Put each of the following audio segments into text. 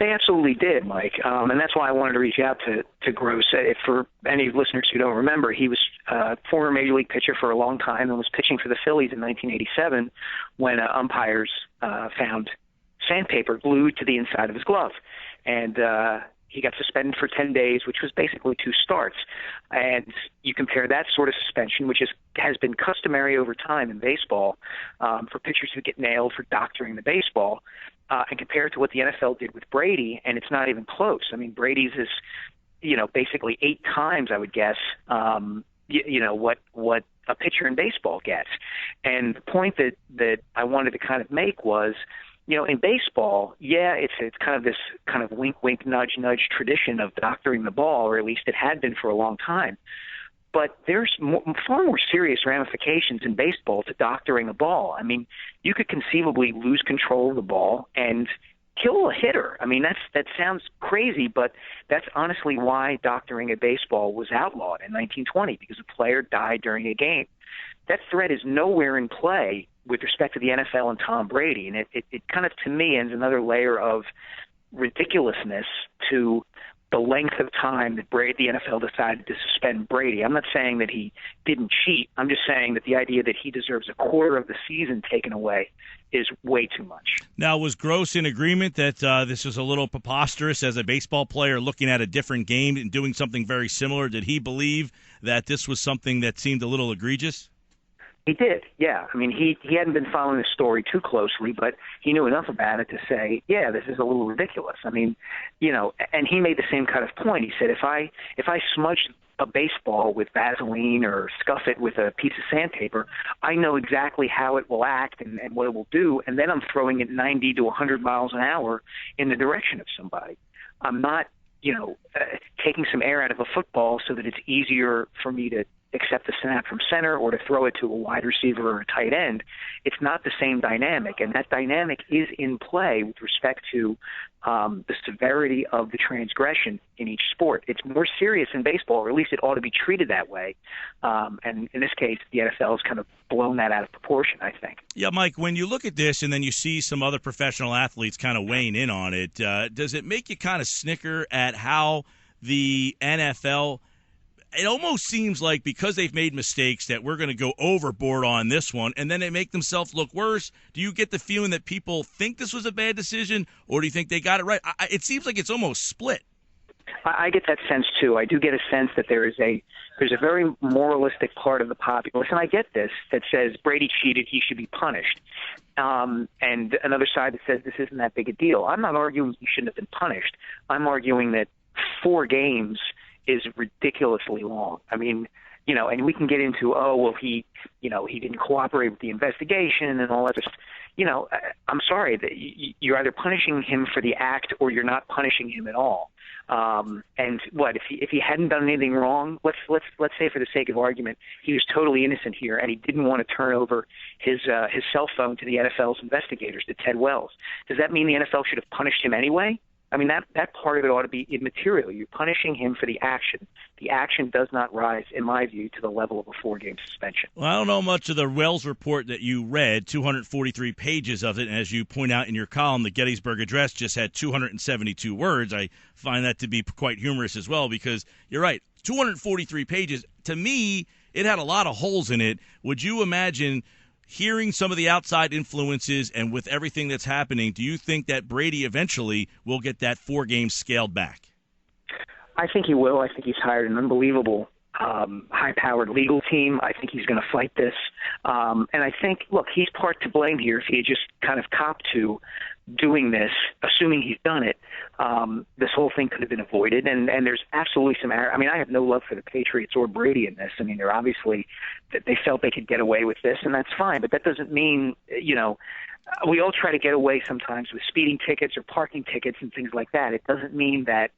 They absolutely did, Mike, and that's why I wanted to reach out to Gross. For any listeners who don't remember, he was a former Major League pitcher for a long time and was pitching for the Phillies in 1987 when umpires found sandpaper glued to the inside of his glove. And he got suspended for 10 days, which was basically 2 starts. And you compare that sort of suspension, which has been customary over time in baseball for pitchers who get nailed for doctoring the baseball, and compare it to what the NFL did with Brady, and it's not even close. I mean, Brady's is, basically 8 times, I would guess, what a pitcher in baseball gets. And the point that I wanted to kind of make was, in baseball, it's kind of this kind of wink, wink, nudge, nudge tradition of doctoring the ball, or at least it had been for a long time. But there's far more serious ramifications in baseball to doctoring a ball. I mean, you could conceivably lose control of the ball and kill a hitter. I mean, that sounds crazy, but that's honestly why doctoring a baseball was outlawed in 1920, because a player died during a game. That threat is nowhere in play with respect to the NFL and Tom Brady, and it kind of, to me, adds another layer of ridiculousness to the length of time that the NFL decided to suspend Brady. I'm not saying that he didn't cheat. I'm just saying that the idea that he deserves a quarter of the season taken away is way too much. Now, was Gross in agreement that this was a little preposterous as a baseball player looking at a different game and doing something very similar? Did he believe that this was something that seemed a little egregious? He did, yeah. I mean, he hadn't been following the story too closely, but he knew enough about it to say, yeah, this is a little ridiculous. I mean, and he made the same kind of point. He said, if I smudge a baseball with Vaseline or scuff it with a piece of sandpaper, I know exactly how it will act and what it will do, and then I'm throwing it 90 to 100 miles an hour in the direction of somebody. I'm not, taking some air out of a football so that it's easier for me to accept the snap from center or to throw it to a wide receiver or a tight end. It's not the same dynamic, and that dynamic is in play with respect to the severity of the transgression in each sport. It's more serious in baseball, or at least it ought to be treated that way. And in this case, the NFL has kind of blown that out of proportion, I think. Yeah, Mike, when you look at this and then you see some other professional athletes kind of weighing in on it, does it make you kind of snicker at how the NFL – it almost seems like because they've made mistakes that we're going to go overboard on this one, and then they make themselves look worse? Do you get the feeling that people think this was a bad decision, or do you think they got it right? It seems like it's almost split. I get that sense, too. I do get a sense that there's a very moralistic part of the populace, and I get this, that says Brady cheated, he should be punished. And another side that says this isn't that big a deal. I'm not arguing he shouldn't have been punished. I'm arguing that 4 games is ridiculously long. I mean, and we can get into, he didn't cooperate with the investigation and all that. I'm sorry that you're either punishing him for the act or you're not punishing him at all. And what if he hadn't done anything wrong? Let's say, for the sake of argument, he was totally innocent here and he didn't want to turn over his cell phone to the NFL's investigators, to Ted Wells. Does that mean the NFL should have punished him anyway? I mean, that part of it ought to be immaterial. You're punishing him for the action. The action does not rise, in my view, to the level of a 4-game suspension. Well, I don't know much of the Wells report that you read, 243 pages of it. And as you point out in your column, the Gettysburg Address just had 272 words. I find that to be quite humorous as well, because you're right, 243 pages. To me, it had a lot of holes in it. Would you imagine hearing some of the outside influences and with everything that's happening, do you think that Brady eventually will get that 4 games scaled back? I think he will. I think he's hired an unbelievable high-powered legal team. I think he's going to fight this. And I think, look, he's part to blame here. If he had just kind of copped to doing this, assuming he's done it, this whole thing could have been avoided. And there's absolutely some error. I mean, I have no love for the Patriots or Brady in this. I mean, they're obviously that they felt they could get away with this, and that's fine. But that doesn't mean, we all try to get away sometimes with speeding tickets or parking tickets and things like that. It doesn't mean that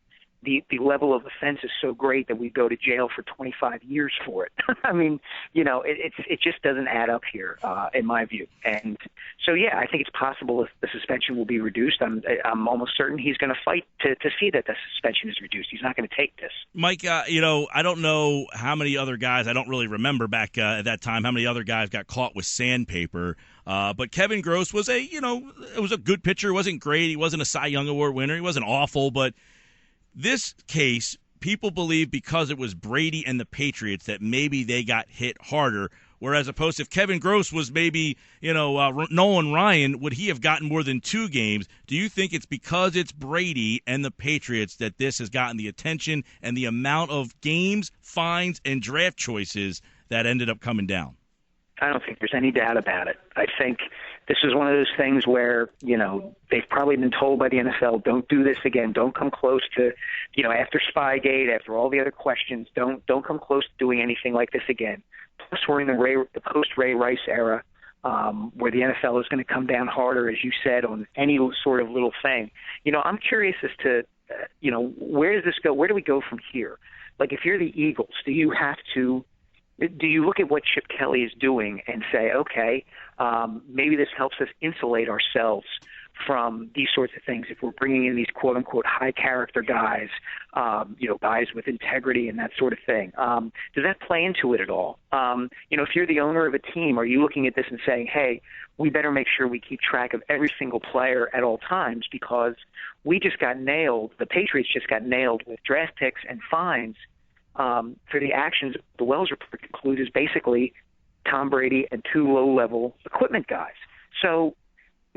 the level of offense is so great that we go to jail for 25 years for it. I mean, it just doesn't add up here, in my view. And so, yeah, I think it's possible if the suspension will be reduced. I'm almost certain he's going to fight to see that the suspension is reduced. He's not going to take this. Mike, I don't know how many other guys, I don't really remember back at that time, how many other guys got caught with sandpaper. But Kevin Gross was it was a good pitcher. He wasn't great. He wasn't a Cy Young Award winner. He wasn't awful. But this case, people believe because it was Brady and the Patriots that maybe they got hit harder. Whereas opposed if Kevin Gross was maybe, Nolan Ryan, would he have gotten more than 2 games? Do you think it's because it's Brady and the Patriots that this has gotten the attention and the amount of games, fines, and draft choices that ended up coming down? I don't think there's any doubt about it. I think this is one of those things where, they've probably been told by the NFL, don't do this again. Don't come close to, after Spygate, after all the other questions, don't come close to doing anything like this again. Plus, we're in the post-Ray Rice era where the NFL is going to come down harder, as you said, on any sort of little thing. I'm curious as to, where does this go? Where do we go from here? Like, if you're the Eagles, do you look at what Chip Kelly is doing and say, okay, maybe this helps us insulate ourselves from these sorts of things if we're bringing in these quote-unquote high-character guys, guys with integrity and that sort of thing. Does that play into it at all? If you're the owner of a team, are you looking at this and saying, hey, we better make sure we keep track of every single player at all times because we just got nailed, the Patriots just got nailed with draft picks and fines for the actions the Wells report concludes is basically Tom Brady and 2 low-level equipment guys. So,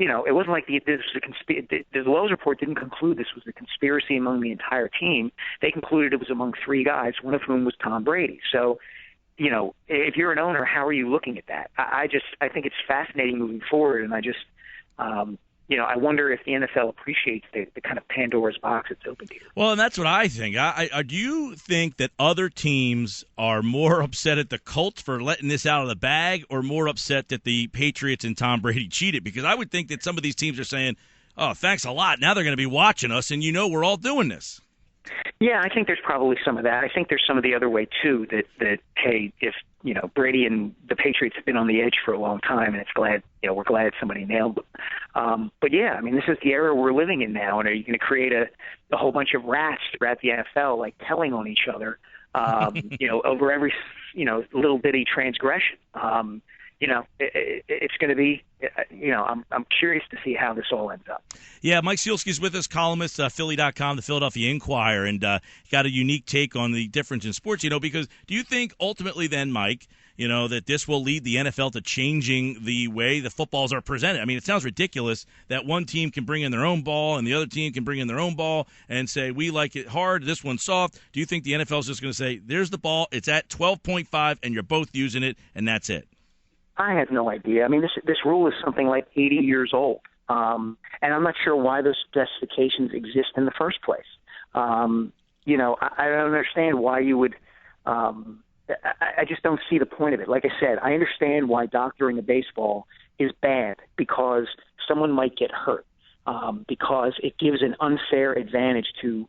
it wasn't like this was a conspiracy. The Wells report didn't conclude this was a conspiracy among the entire team. They concluded it was among 3 guys, one of whom was Tom Brady. So, if you're an owner, how are you looking at that? I think it's fascinating moving forward, and I wonder if the NFL appreciates the kind of Pandora's box it's opened here. Well, and that's what I think. Do you think that other teams are more upset at the Colts for letting this out of the bag or more upset that the Patriots and Tom Brady cheated? Because I would think that some of these teams are saying, oh, thanks a lot. Now they're going to be watching us, and we're all doing this. Yeah, I think there's probably some of that. I think there's some of the other way, too, that hey, if Brady and the Patriots have been on the edge for a long time, and we're glad somebody nailed them. But yeah, I mean, this is the era we're living in now, and are you going to create a whole bunch of rats throughout the NFL, like telling on each other, over every little bitty transgression? It's going to be, I'm curious to see how this all ends up. Yeah, Mike Sielski is with us, columnist, Philly.com, the Philadelphia Inquirer, and got a unique take on the difference in sports, because do you think ultimately then, Mike, that this will lead the NFL to changing the way the footballs are presented? I mean, it sounds ridiculous that one team can bring in their own ball and the other team can bring in their own ball and say, we like it hard, this one's soft. Do you think the NFL is just going to say, there's the ball, it's at 12.5, and you're both using it, and that's it? I have no idea. I mean, this rule is something like 80 years old, and I'm not sure why those specifications exist in the first place. I don't understand why you would. I just don't see the point of it. Like I said, I understand why doctoring a baseball is bad because someone might get hurt, because it gives an unfair advantage to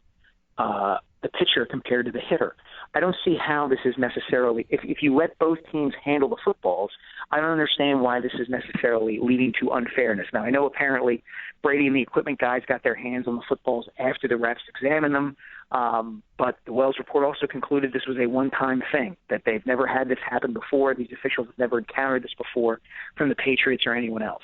the pitcher compared to the hitter. I don't see how this is necessarily, if you let both teams handle the footballs, I don't understand why this is necessarily leading to unfairness. Now, I know apparently Brady and the equipment guys got their hands on the footballs after the refs examined them, but the Wells report also concluded this was a one-time thing, that they've never had this happen before. These officials have never encountered this before from the Patriots or anyone else.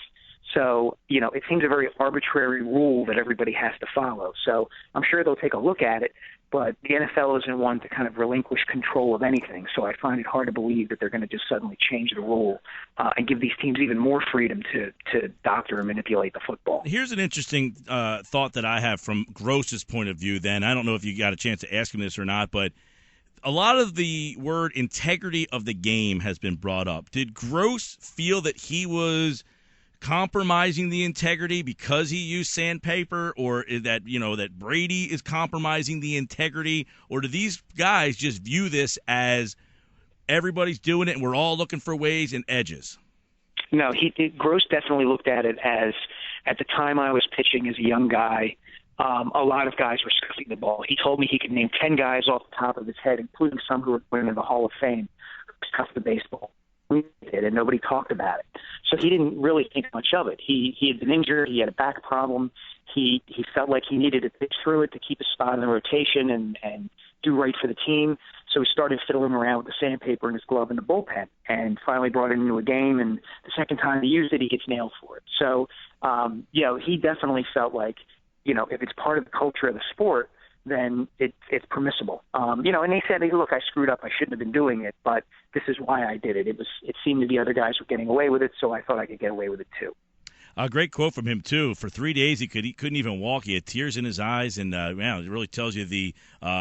So, it seems a very arbitrary rule that everybody has to follow. So I'm sure they'll take a look at it, but the NFL isn't one to kind of relinquish control of anything. So I find it hard to believe that they're going to just suddenly change the rule and give these teams even more freedom to doctor and manipulate the football. Here's an interesting thought that I have from Gross's point of view then. I don't know if you got a chance to ask him this or not, but a lot of the word integrity of the game has been brought up. Did Gross feel that he was compromising the integrity because he used sandpaper, or is that that Brady is compromising the integrity, or do these guys just view this as everybody's doing it and we're all looking for ways and edges? No, Gross definitely looked at it as, at the time I was pitching as a young guy, a lot of guys were scuffing the ball. He told me he could name 10 guys off the top of his head, including some who were going to the Hall of Fame, who scuffed the baseball. We did, and nobody talked about it. So he didn't really think much of it. He had been injured. He had a back problem. He felt like he needed to pitch through it to keep his spot in the rotation and do right for the team. So he started fiddling around with the sandpaper in his glove in the bullpen, and finally brought it into a game. And the second time he used it, he gets nailed for it. So, he definitely felt like, if it's part of the culture of the sport, then it's permissible. And they said, hey, look, I screwed up. I shouldn't have been doing it, but this is why I did it. It seemed that the other guys were getting away with it, so I thought I could get away with it too. A great quote from him, too. For 3 days, he couldn't even walk. He had tears in his eyes, and it really tells you the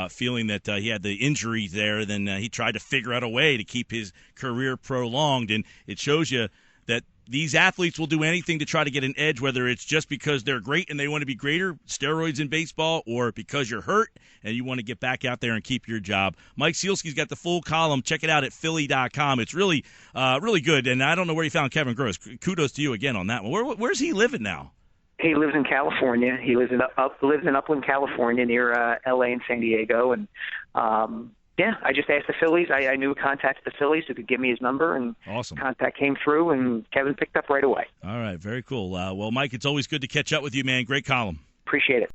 feeling that he had the injury there. Then he tried to figure out a way to keep his career prolonged, and it shows you that these athletes will do anything to try to get an edge, whether it's just because they're great and they want to be greater, steroids in baseball, or because you're hurt and you want to get back out there and keep your job. Mike Sielski's got the full column. Check it out at Philly.com. It's really, really good, and I don't know where you found Kevin Gross. Kudos to you again on that one. Where's he living now? He lives in California. He lives in Upland, California, near L.A. and San Diego, and I just asked the Phillies. I knew a contact at the Phillies who could give me his number, and awesome. Contact came through, and Kevin picked up right away. All right, very cool. Well, Mike, it's always good to catch up with you, man. Great column. Appreciate it.